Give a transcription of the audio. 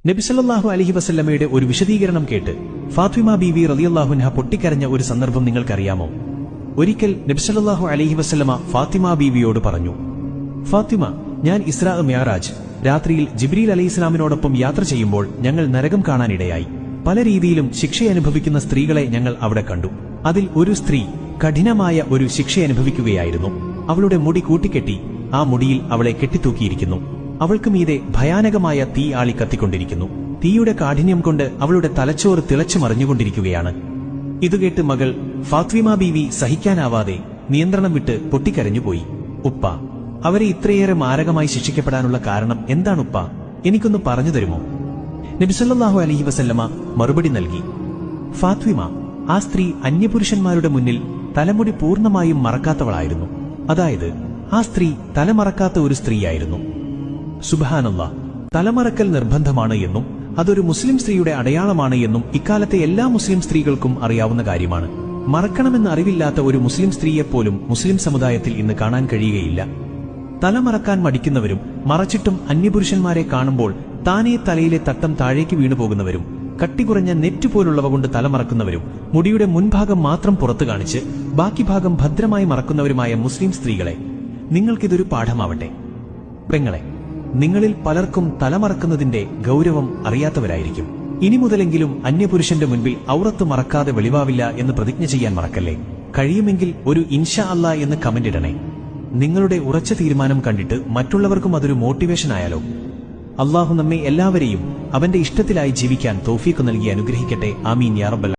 നബി സല്ലല്ലാഹു അലൈഹി വസല്ലമയുടെ ഒരു വിശദീകരണം കേട്ട് ഫാത്തിമ ബീവി റളിയല്ലാഹു അൻഹ പൊട്ടിക്കരഞ്ഞ ഒരു സന്ദർഭം നിങ്ങൾക്കറിയാമോ? ഒരിക്കൽ നബി സല്ലല്ലാഹു അലൈഹി വസല്ലമ ഫാത്തിമ ബീവിയോട് പറഞ്ഞു, ഫാത്തിമ, ഞാൻ ഇസ്രാ മിഅ്റാജ് രാത്രിയിൽ ജിബ്രീൽ അലൈഹിസ്സലാമിനോടൊപ്പം യാത്ര ചെയ്യുമ്പോൾ ഞങ്ങൾ നരകം കാണാനിടയായി. പല രീതിയിലും ശിക്ഷയനുഭവിക്കുന്ന സ്ത്രീകളെ ഞങ്ങൾ അവിടെ കണ്ടു. അതിൽ ഒരു സ്ത്രീ കഠിനമായ ഒരു ശിക്ഷയനുഭവിക്കുകയായിരുന്നു. അവളുടെ മുടി കൂട്ടിക്കെട്ടി ആ മുടിയിൽ അവളെ കെട്ടിത്തൂക്കിയിരിക്കുന്നു. അവൾക്ക് മീതെ ഭയാനകമായ തീ ആളി കത്തിക്കൊണ്ടിരിക്കുന്നു. തീയുടെ കാഠിന്യം കൊണ്ട് അവളുടെ തലച്ചോറ് തിളച്ചു മറിഞ്ഞുകൊണ്ടിരിക്കുകയാണ്. ഇതുകേട്ട് മകൾ ഫാത്തിമ ബീവി സഹിക്കാനാവാതെ നിയന്ത്രണം വിട്ട് പൊട്ടിക്കരഞ്ഞുപോയി. ഉപ്പ, അവരെ ഇത്രയേറെ മാരകമായി ശിക്ഷിക്കപ്പെടാനുള്ള കാരണം എന്താണുപ്പ? എനിക്കൊന്ന് പറഞ്ഞു തരുമോ? നബി സല്ലല്ലാഹു അലൈഹി വസല്ലമ മറുപടി നൽകി, ഫാത്തിമ, ആ സ്ത്രീ അന്യപുരുഷന്മാരുടെ മുന്നിൽ തലമുടി പൂർണ്ണമായും മറക്കാത്തവളായിരുന്നു. അതായത് ആ സ്ത്രീ തലമറക്കാത്ത ഒരു സ്ത്രീയായിരുന്നു. സുബ്ഹാനല്ലാഹ്, തലമറക്കൽ നിർബന്ധമാണ് എന്നും അതൊരു മുസ്ലിം സ്ത്രീയുടെ അടയാളമാണ് എന്നും ഇക്കാലത്തെ എല്ലാ മുസ്ലിം സ്ത്രീകൾക്കും അറിയാവുന്ന കാര്യമാണ്. മറക്കണമെന്ന് അറിവില്ലാത്ത ഒരു മുസ്ലിം സ്ത്രീയെപ്പോലും മുസ്ലിം സമുദായത്തിൽ ഇന്ന് കാണാൻ കഴിയുകയില്ല. തലമറക്കാൻ മടിക്കുന്നവരും മറച്ചിട്ടും അന്യപുരുഷന്മാരെ കാണുമ്പോൾ താനേ തലയിലെ തട്ടം താഴേക്ക് വീണുപോകുന്നവരും കട്ടികുറഞ്ഞ നെറ്റ് പോലുള്ളവ കൊണ്ട് തലമറക്കുന്നവരും മുടിയുടെ മുൻഭാഗം മാത്രം പുറത്തു കാണിച്ച് ബാക്കി ഭാഗം ഭദ്രമായി മറക്കുന്നവരുമായ മുസ്ലിം സ്ത്രീകളെ, നിങ്ങൾക്കിതൊരു പാഠമാവട്ടെ. പെങ്ങളെ, നിങ്ങളിൽ പലർക്കും തലമറക്കുന്നതിന്റെ ഗൗരവം അറിയാത്തവരായിരിക്കും. ഇനി മുതലെങ്കിലും അന്യപുരുഷന്റെ മുൻപിൽ ഔറത്ത് മറക്കാതെ വെളിവാവില്ല എന്ന് പ്രതിജ്ഞ ചെയ്യാൻ മറക്കല്ലേ. കഴിയുമെങ്കിൽ ഒരു ഇൻഷാ അല്ലാ എന്ന് കമന്റ് ഇടണേ. നിങ്ങളുടെ ഉറച്ച തീരുമാനം കണ്ടിട്ട് മറ്റുള്ളവർക്കും അതൊരു മോട്ടിവേഷൻ ആയാലോ. അള്ളാഹു നമ്മെ എല്ലാവരെയും അവന്റെ ഇഷ്ടത്തിലായി ജീവിക്കാൻ തൗഫീഖ് നൽകി അനുഗ്രഹിക്കട്ടെ. ആമീൻ യാ റബ്ബൽ